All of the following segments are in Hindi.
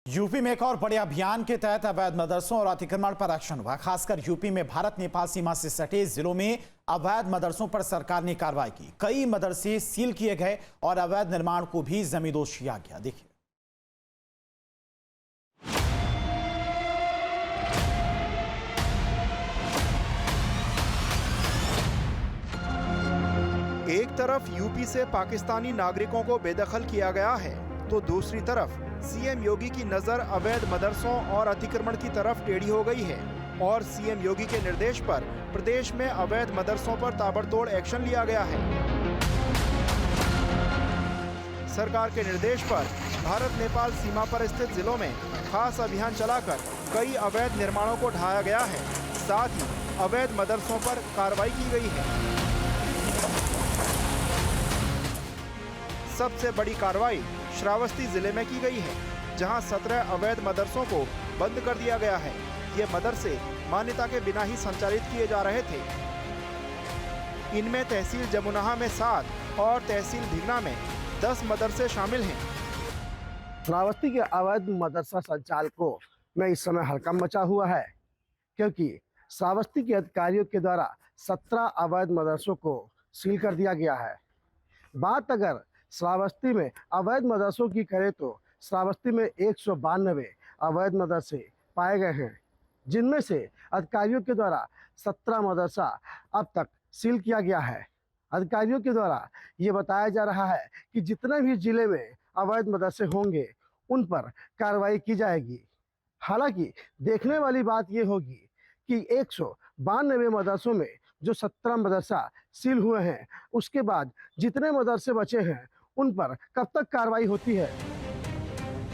यूपी में एक और बड़े अभियान के तहत अवैध मदरसों और अतिक्रमण पर एक्शन हुआ। खासकर यूपी में भारत नेपाल सीमा से सटे जिलों में अवैध मदरसों पर सरकार ने कार्रवाई की। कई मदरसे सील किए गए और अवैध निर्माण को भी जमींदोज किया गया। देखिए, एक तरफ यूपी से पाकिस्तानी नागरिकों को बेदखल किया गया है, तो दूसरी तरफ सीएम योगी की नजर अवैध मदरसों और अतिक्रमण की तरफ टेढ़ी हो गई है और सीएम योगी के निर्देश पर प्रदेश में अवैध मदरसों पर ताबड़तोड़ एक्शन लिया गया है। सरकार के निर्देश पर भारत नेपाल सीमा पर स्थित जिलों में खास अभियान चलाकर कई अवैध निर्माणों को ढाया गया है। साथ ही अवैध मदरसों पर कार्रवाई की गई है। सबसे बड़ी कार्रवाई श्रावस्ती जिले में की गई है, जहां 17 अवैध मदरसों को बंद कर दिया गया है। ये मदरसे मान्यता के बिना ही संचालित किए जा रहे थे। इनमें तहसील जमुनाहा में 7 और तहसील भिगना में 10 मदरसे शामिल हैं। श्रावस्ती के अवैध मदरसा संचालकों में इस समय हड़कंप मचा हुआ है, क्योंकि श्रावस्ती के अधिकारियों के द्वारा 17 अवैध मदरसों को सील कर दिया गया है। बात अगर श्रावस्ती में अवैध मदरसों की करें तो श्रावस्ती में 192 अवैध मदरसे पाए गए हैं, जिनमें से अधिकारियों के द्वारा 17 मदरसा अब तक सील किया गया है। अधिकारियों के द्वारा ये बताया जा रहा है कि जितने भी जिले में अवैध मदरसे होंगे उन पर कार्रवाई की जाएगी। हालांकि देखने वाली बात ये होगी कि 192 मदरसों में जो 17 मदरसा सील हुए हैं, उसके बाद जितने मदरसे बचे हैं उन पर कब तक कार्रवाई होती है।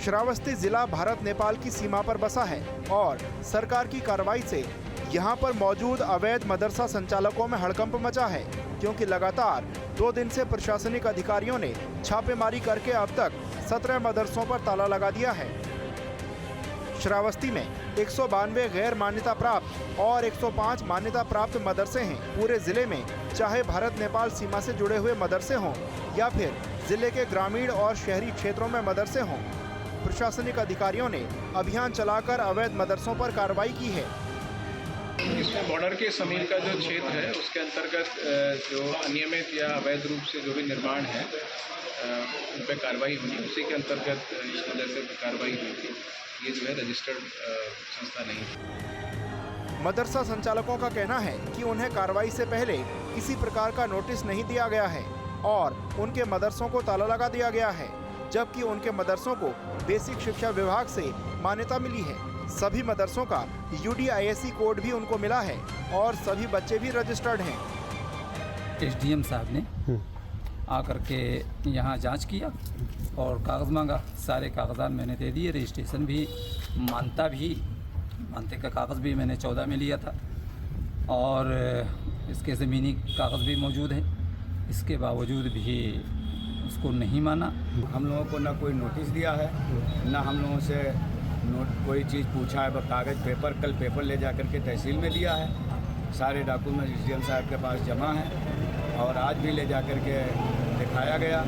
श्रावस्ती जिला भारत नेपाल की सीमा पर बसा है और सरकार की कार्रवाई से यहां पर मौजूद अवैध मदरसा संचालकों में हड़कंप मचा है, क्योंकि लगातार 2 दिन से प्रशासनिक अधिकारियों ने छापेमारी करके अब तक 17 मदरसों पर ताला लगा दिया है। श्रावस्ती में 192 गैर मान्यता प्राप्त और 105 मान्यता प्राप्त मदरसे हैं। पूरे जिले में चाहे भारत नेपाल सीमा से जुड़े हुए मदरसे हों या फिर जिले के ग्रामीण और शहरी क्षेत्रों में मदरसे हों, प्रशासनिक अधिकारियों ने अभियान चलाकर अवैध मदरसों पर कार्रवाई की है। इसमें बॉर्डर के समीप का जो क्षेत्र है उसके अंतर्गत जो अनियमित या अवैध रूप से जो भी निर्माण है उन पर कार्रवाई हुई, उसी के अंतर्गत इस मदरसे पर कार्रवाई हुई थी। ये जो है रजिस्टर्ड संस्था नहीं है। मदरसा संचालकों का कहना है कि उन्हें कार्रवाई से पहले किसी प्रकार का नोटिस नहीं दिया गया है और उनके मदरसों को ताला लगा दिया गया है, जबकि उनके मदरसों को बेसिक शिक्षा विभाग से मान्यता मिली है। सभी मदरसों का UDISE कोड भी उनको मिला है और सभी बच्चे भी रजिस्टर्ड हैं। SDM साहब ने आकर के यहाँ जांच किया और कागज़ मांगा। सारे कागजात मैंने दे दिए, रजिस्ट्रेशन भी, मानते का कागज़ भी मैंने 14 में लिया था और इसके ज़मीनी कागज़ भी मौजूद है। इसके बावजूद भी उसको नहीं माना। हम लोगों को ना कोई नोटिस दिया है, ना हम लोगों से कोई चीज़ पूछा है। कागज़ कल पेपर ले जा कर के तहसील में दिया है। सारे डॉक्यूमेंट SDM साहब के पास जमा है और आज भी ले जा कर के दिखाया गया।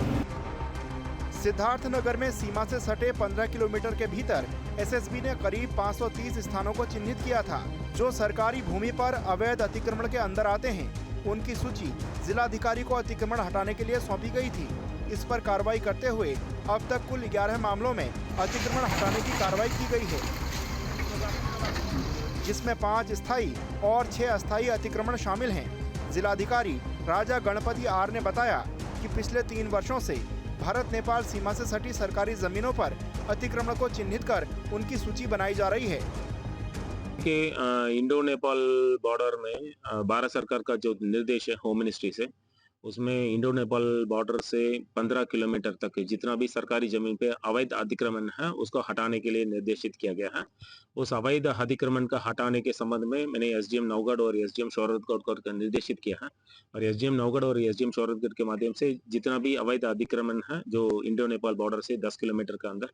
सिद्धार्थनगर में सीमा से सटे 15 किलोमीटर के भीतर SSB ने करीब 530 स्थानों को चिन्हित किया था, जो सरकारी भूमि पर अवैध अतिक्रमण के अंदर आते हैं। उनकी सूची जिलाधिकारी को अतिक्रमण हटाने के लिए सौंपी गई थी। इस पर कार्रवाई करते हुए अब तक कुल 11 मामलों में अतिक्रमण हटाने की कार्रवाई की गई है, जिसमें 5 स्थायी और 6 अस्थायी अतिक्रमण शामिल हैं। जिलाधिकारी राजा गणपति आर ने बताया कि पिछले 3 वर्षों से भारत नेपाल सीमा से सटी सरकारी जमीनों पर अतिक्रमण को चिन्हित कर उनकी सूची बनाई जा रही है। कि इंडो नेपाल बॉर्डर में भारत सरकार का जो निर्देश है होम मिनिस्ट्री से, उसमें इंडो नेपाल बॉर्डर से 15 किलोमीटर तक जितना भी सरकारी जमीन पे अवैध अतिक्रमण है उसको हटाने के लिए निर्देशित किया गया है। उस अवैध अतिक्रमण का हटाने के संबंध में मैंने SDM नौगढ़ और SDM शौरतगढ़ को निर्देशित किया है और SDM नौगढ़ और SDM शौरतगढ़ के माध्यम से जितना भी अवैध अतिक्रमण है जो इंडो नेपाल बॉर्डर से 10 किलोमीटर के अंदर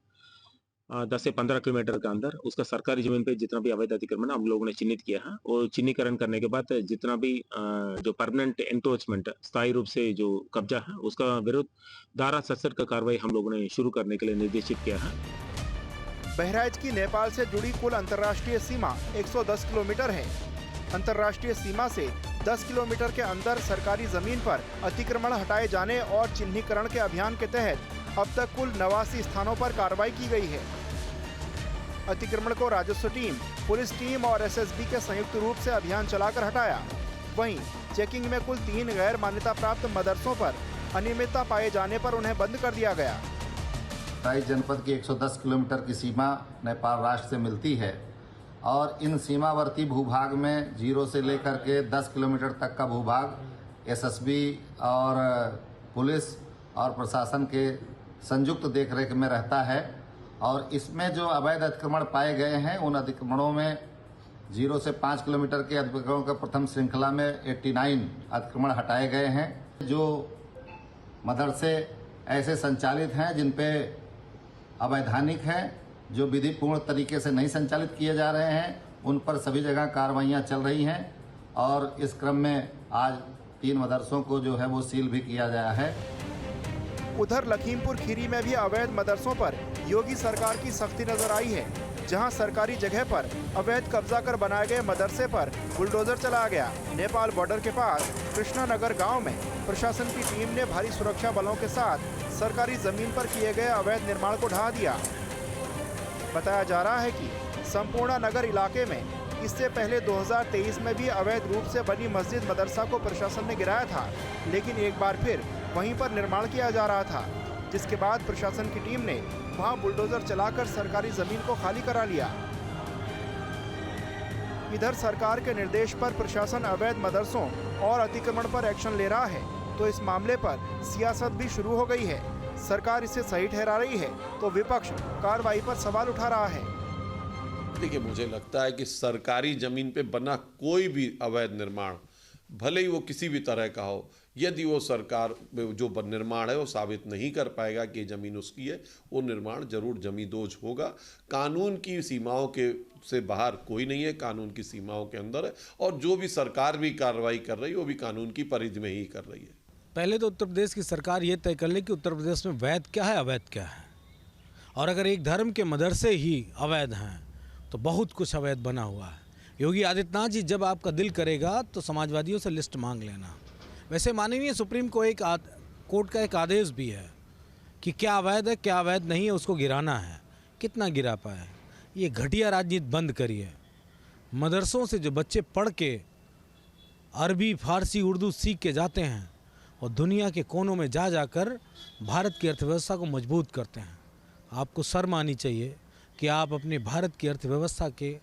10 से 15 किलोमीटर के अंदर उसका सरकारी जमीन पे जितना भी अवैध अतिक्रमण हम लोगों ने चिन्हित किया है, वो चिन्हीकरण करने के बाद जितना भी जो परमानेंट एनक्रोचमेंट स्थायी रूप से जो कब्जा है उसका विरुद्ध धारा 67 का कार्रवाई हम लोगों ने शुरू करने के लिए निर्देशित किया है। बहराइच की नेपाल से जुड़ी कुल अंतर्राष्ट्रीय सीमा 110 किलोमीटर है। अंतर्राष्ट्रीय सीमा से 10 किलोमीटर के अंदर सरकारी जमीन पर अतिक्रमण हटाए जाने और चिन्हीकरण के अभियान के तहत अब तक कुल 89 स्थानों पर कार्रवाई की गई है। अतिक्रमण को राजस्व टीम, पुलिस टीम और एसएसबी के संयुक्त रूप से अभियान चलाकर हटाया। वहीं चेकिंग में कुल 3 गैर मान्यता प्राप्त मदरसों पर अनियमितता पाए जाने पर उन्हें बंद कर दिया गया। बहराइच जनपद की 110 किलोमीटर की सीमा नेपाल राष्ट्र से मिलती है और इन सीमावर्ती भूभाग में 0 से लेकर के 10 किलोमीटर तक का भूभाग एसएसबी और पुलिस और प्रशासन के संयुक्त देखरेख में रहता है। और इसमें जो अवैध अतिक्रमण पाए गए हैं उन अतिक्रमणों में 0 से 5 किलोमीटर के अतिक्रमणों का प्रथम श्रृंखला में 89 अतिक्रमण हटाए गए हैं। जो मदरसे ऐसे संचालित हैं जिन पे अवैधानिक हैं, जो विधिपूर्ण तरीके से नहीं संचालित किए जा रहे हैं, उन पर सभी जगह कार्रवाइयाँ चल रही हैं और इस क्रम में आज 3 मदरसों को जो है वो सील भी किया गया है। उधर लखीमपुर खीरी में भी अवैध मदरसों पर योगी सरकार की सख्ती नजर आई है, जहां सरकारी जगह पर अवैध कब्जा कर बनाए गए मदरसे पर बुलडोजर चलाया गया। नेपाल बॉर्डर के पास कृष्णानगर गांव में प्रशासन की टीम ने भारी सुरक्षा बलों के साथ सरकारी जमीन पर किए गए अवैध निर्माण को ढहा दिया। बताया जा रहा है कि संपूर्ण नगर इलाके में इससे पहले 2023 में भी अवैध रूप से बनी मस्जिद मदरसा को प्रशासन ने गिराया था, लेकिन एक बार फिर वहीं पर निर्माण किया जा रहा था, जिसके बाद प्रशासन की टीम ने वहां बुलडोजर चलाकर सरकारी जमीन को खाली करा लिया। इधर सरकार के निर्देश पर प्रशासन अवैध मदरसों और अतिक्रमण पर एक्शन ले रहा है, तो इस मामले पर सियासत भी शुरू हो गई है। सरकार इसे सही ठहरा रही है तो विपक्ष कार्रवाई पर सवाल उठा रहा है। देखिए, मुझे लगता है कि सरकारी जमीन पे बना कोई भी अवैध निर्माण, भले ही वो किसी भी तरह का हो, यदि वो सरकार जो निर्माण है वो साबित नहीं कर पाएगा कि जमीन उसकी है, वो निर्माण जरूर जमींदोज होगा। कानून की सीमाओं के से बाहर कोई नहीं है, कानून की सीमाओं के अंदर है और जो भी सरकार भी कार्रवाई कर रही है वो भी कानून की परिधि में ही कर रही है। पहले तो उत्तर प्रदेश की सरकार ये तय कर ले कि उत्तर प्रदेश में वैध क्या है, अवैध क्या है। और अगर एक धर्म के मदरसे ही अवैध हैं तो बहुत कुछ अवैध बना हुआ है। योगी आदित्यनाथ जी, जब आपका दिल करेगा तो समाजवादियों से लिस्ट मांग लेना। वैसे माननीय सुप्रीम कोर्ट का एक आदेश भी है कि क्या अवैध है क्या अवैध नहीं है, उसको गिराना है। कितना गिरा पाए? ये घटिया राजनीति बंद करिए। मदरसों से जो बच्चे पढ़ के अरबी, फारसी, उर्दू सीख के जाते हैं और दुनिया के कोनों में जा जाकर भारत की अर्थव्यवस्था को मजबूत करते हैं। आपको शर्म आनी चाहिए कि आप अपने भारत की अर्थव्यवस्था के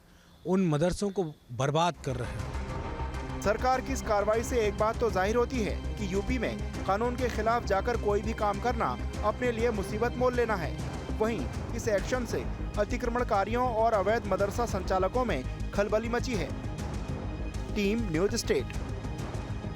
उन मदरसों को बर्बाद कर रहे हैं। सरकार की इस कार्रवाई से एक बात तो जाहिर होती है कि यूपी में कानून के खिलाफ जाकर कोई भी काम करना अपने लिए मुसीबत मोल लेना है। वहीं इस एक्शन से अतिक्रमणकारियों और अवैध मदरसा संचालकों में खलबली मची है। Team news state.